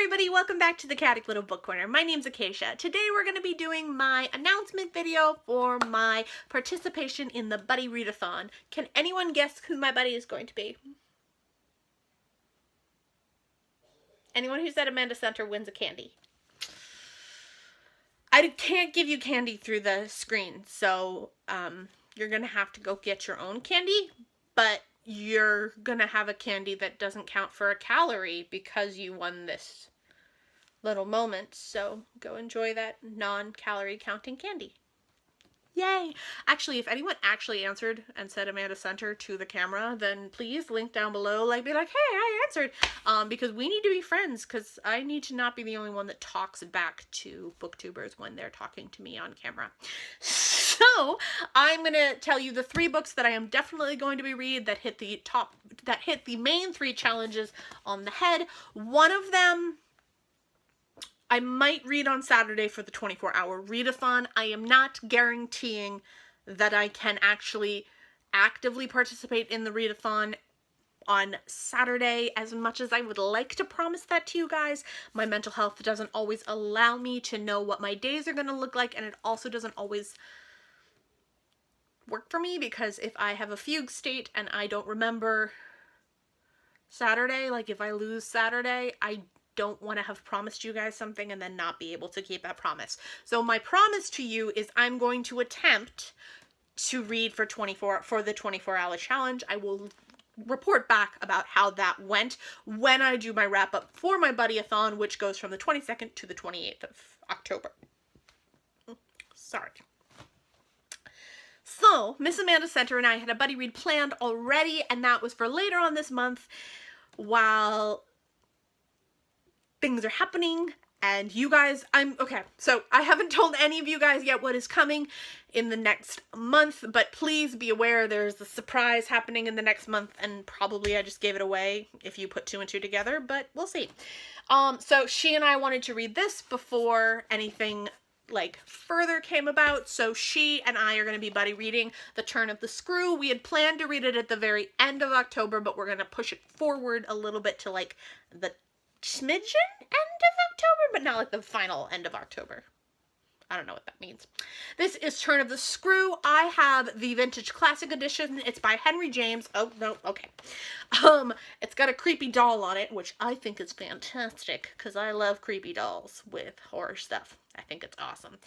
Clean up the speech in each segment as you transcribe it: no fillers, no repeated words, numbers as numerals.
everybody, welcome back to the Chaotic Little Book Corner. My name's Acacia. Today we're going to be doing my announcement video for my participation in the Buddy Readathon. Can anyone guess who my buddy is going to be? Anyone who said Amanda Center wins a candy. I can't give you candy through the screen, so you're going to have to go get your own candy, but you're gonna have a candy that doesn't count for a calorie because you won this little moment. So go enjoy that non-calorie counting candy. Yay! Actually, if anyone actually answered and said Amanda Center to the camera, then please link down below, be like, hey, I answered, because we need to be friends, because I need to not be the only one that talks back to booktubers when they're talking to me on camera. So, I'm going to tell you the 3 books that I am definitely going to be reading that hit the main 3 challenges on the head. One of them I might read on Saturday for the 24-hour readathon. I am not guaranteeing that I can actually actively participate in the readathon on Saturday as much as I would like to promise that to you guys. My mental health doesn't always allow me to know what my days are going to look like, and it also doesn't always work for me because if I have a fugue state and I don't remember Saturday, like if I lose Saturday, I don't want to have promised you guys something and then not be able to keep that promise. So my promise to you is I'm going to attempt to read for the 24-hour challenge. I will report back about how that went when I do my wrap up for my Buddyathon, which goes from the 22nd to the 28th of October. Sorry. So, Miss Amanda Center and I had a buddy read planned already, and that was for later on this month while things are happening, and you guys, so I haven't told any of you guys yet what is coming in the next month, but please be aware there's a surprise happening in the next month, and probably I just gave it away if you put 2 and 2 together, but we'll see. So she and I wanted to read this before anything further came about, so she and I are going to be buddy reading The Turn of the Screw. We had planned to read it at the very end of October, but we're going to push it forward a little bit to the smidgen end of October, but not the final end of October. I don't know what that means. This is Turn of the Screw. I have the Vintage Classic Edition. It's by Henry James. Oh, no, okay. It's got a creepy doll on it, which I think is fantastic, because I love creepy dolls with horror stuff. I think it's awesome.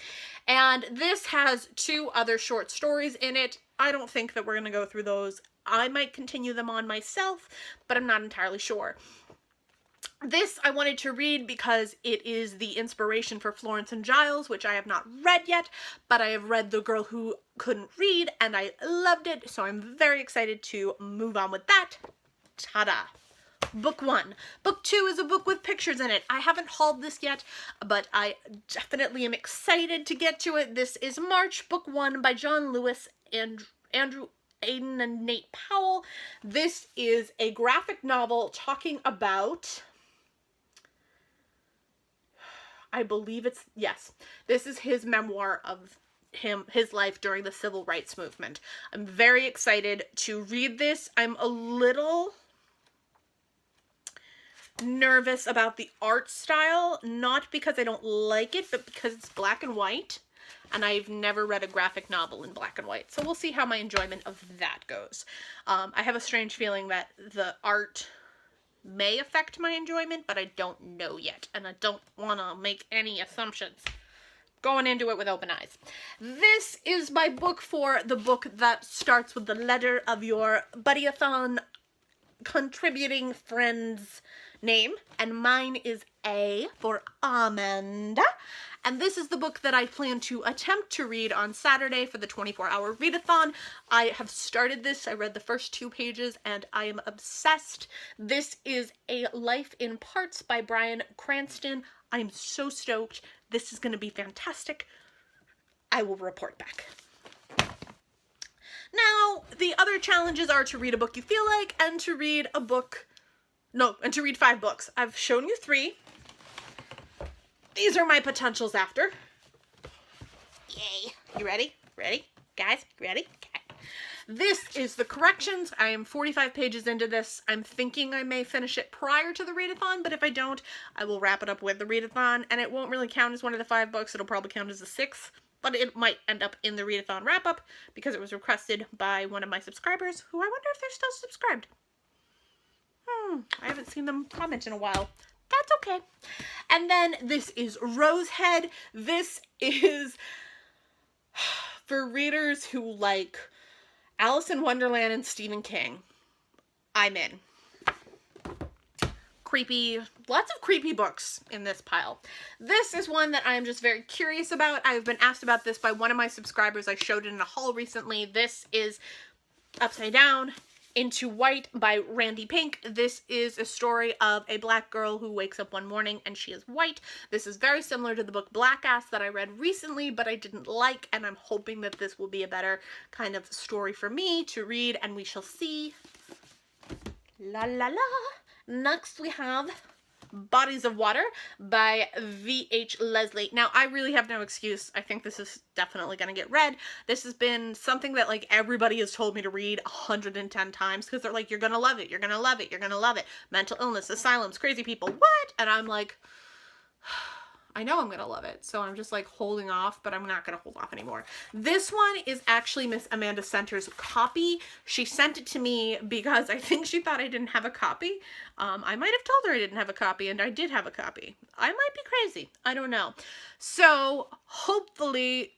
And this has 2 other short stories in it. I don't think that we're going to go through those. I might continue them on myself, but I'm not entirely sure. This I wanted to read because it is the inspiration for Florence and Giles, which I have not read yet, but I have read The Girl Who Couldn't Read, and I loved it, so I'm very excited to move on with that. Ta-da! Book 1. Book 2 is a book with pictures in it. I haven't hauled this yet, but I definitely am excited to get to it. This is March, Book 1 by John Lewis and Andrew Aiden and Nate Powell. This is a graphic novel talking about, I believe this is his memoir of his life during the civil rights movement. I'm very excited to read this. I'm a little nervous about the art style, not because I don't like it, but because it's black and white, and I've never read a graphic novel in black and white, so we'll see how my enjoyment of that goes. I have a strange feeling that the art may affect my enjoyment, but I don't know yet, and I don't want to make any assumptions. Going into it with open eyes. This is my book for the book that starts with the letter of your Buddyathon contributing friend's name, and mine is A for Amanda. And this is the book that I plan to attempt to read on Saturday for the 24-hour readathon. I have started this. I read the first 2 pages and I am obsessed. This is A Life in Parts by Bryan Cranston. I am so stoked. This is going to be fantastic. I will report back. Now, the other challenges are to read a book you feel like and to read and to read 5 books. I've shown you 3. These are my potentials after. Yay. You ready? Ready? Guys, ready? Okay. This is the corrections. I am 45 pages into this. I'm thinking I may finish it prior to the readathon, but if I don't, I will wrap it up with the readathon, and it won't really count as one of the 5 books. It'll probably count as a 6th, but it might end up in the readathon wrap-up because it was requested by one of my subscribers, who I wonder if they're still subscribed. I haven't seen them comment in a while. That's okay. And then this is Rosehead. This is for readers who like Alice in Wonderland and Stephen King. I'm in. Creepy, lots of creepy books in this pile. This is one that I'm just very curious about. I've been asked about this by one of my subscribers. I showed it in a haul recently. This is Upside Down Into White by Randy Pink. This is a story of a black girl who wakes up one morning and she is white. This is very similar to the book Black Ass that I read recently, but I didn't like, and I'm hoping that this will be a better kind of story for me to read, and we shall see. La la la. Next we have Bodies of Water by V.H. Leslie. Now, I really have no excuse. I think this is definitely going to get read. This has been something that, like, everybody has told me to read 110 times because they're like, you're going to love it, you're going to love it, you're going to love it. Mental illness, asylums, crazy people, what? And I'm like, I know I'm going to love it. So I'm just like holding off, but I'm not going to hold off anymore. This one is actually Miss Amanda Center's copy. She sent it to me because I think she thought I didn't have a copy. I might have told her I didn't have a copy, and I did have a copy. I might be crazy. I don't know. So hopefully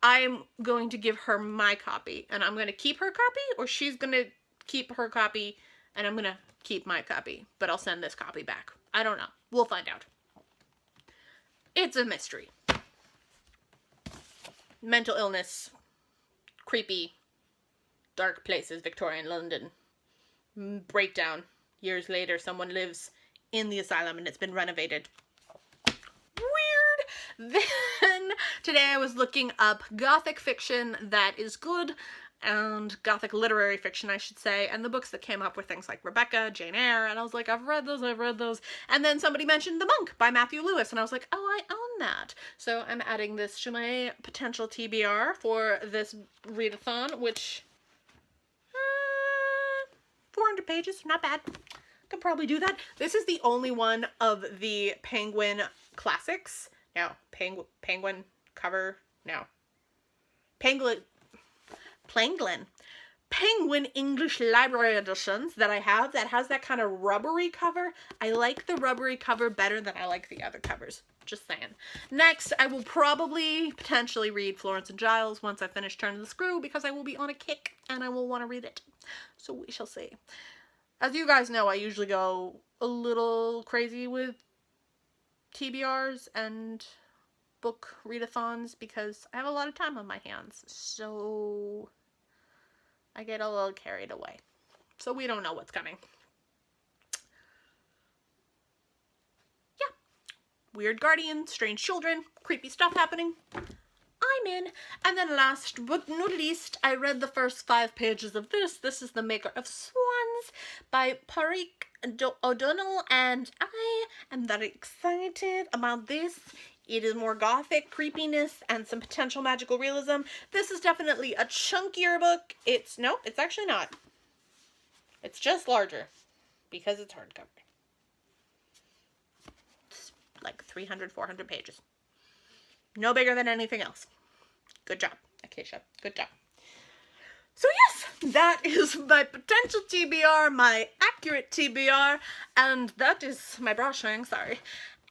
I'm going to give her my copy, and I'm going to keep her copy, or she's going to keep her copy, and I'm going to keep my copy, but I'll send this copy back. I don't know. We'll find out. It's a mystery. Mental illness, creepy, dark places, Victorian London, breakdown. Years later, someone lives in the asylum and it's been renovated. Weird. Then today I was looking up Gothic fiction that is good, and Gothic literary fiction, I should say, and the books that came up were things like Rebecca, Jane Eyre, and I was like, I've read those, and then somebody mentioned The Monk by Matthew Lewis, and I was like, oh, I own that. So I'm adding this to my potential TBR for this readathon, which, 400 pages, not bad. Could probably do that. This is the only one of the Penguin classics. No, Penguin cover, no. Penguin English Library editions that I have that has that kind of rubbery cover. I like the rubbery cover better than I like the other covers. Just saying. Next, I will probably potentially read Florence and Giles once I finish Turn the Screw, because I will be on a kick and I will want to read it. So we shall see. As you guys know, I usually go a little crazy with TBRs and book readathons because I have a lot of time on my hands. So I get a little carried away. So we don't know what's coming. Yeah. Weird Guardian, Strange Children, creepy stuff happening. I'm in. And then last but not least, I read the first 5 pages of this. This is The Maker of Swans by Pádraig O'Donnell, and I am very excited about this. It is more gothic creepiness and some potential magical realism. This is definitely a chunkier book. Nope, it's actually not. It's just larger because it's hardcover. It's like 300, 400 pages. No bigger than anything else. Good job, Acacia. Good job. So yes, that is my potential TBR, my accurate TBR, and that is my bra showing, sorry.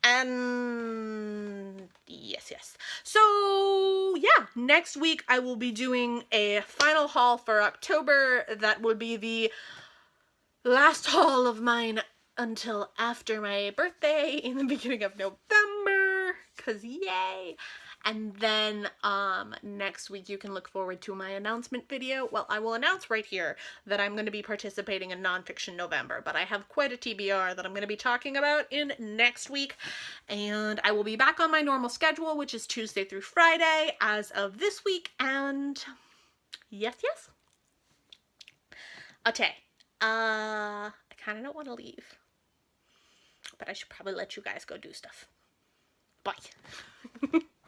And yes. So yeah, next week I will be doing a final haul for October. That will be the last haul of mine until after my birthday in the beginning of November, cause yay. And then next week you can look forward to my announcement video. Well, I will announce right here that I'm going to be participating in Nonfiction November, but I have quite a TBR that I'm going to be talking about in next week. And I will be back on my normal schedule, which is Tuesday through Friday as of this week. And yes. Okay. I kind of don't want to leave, but I should probably let you guys go do stuff. Bye.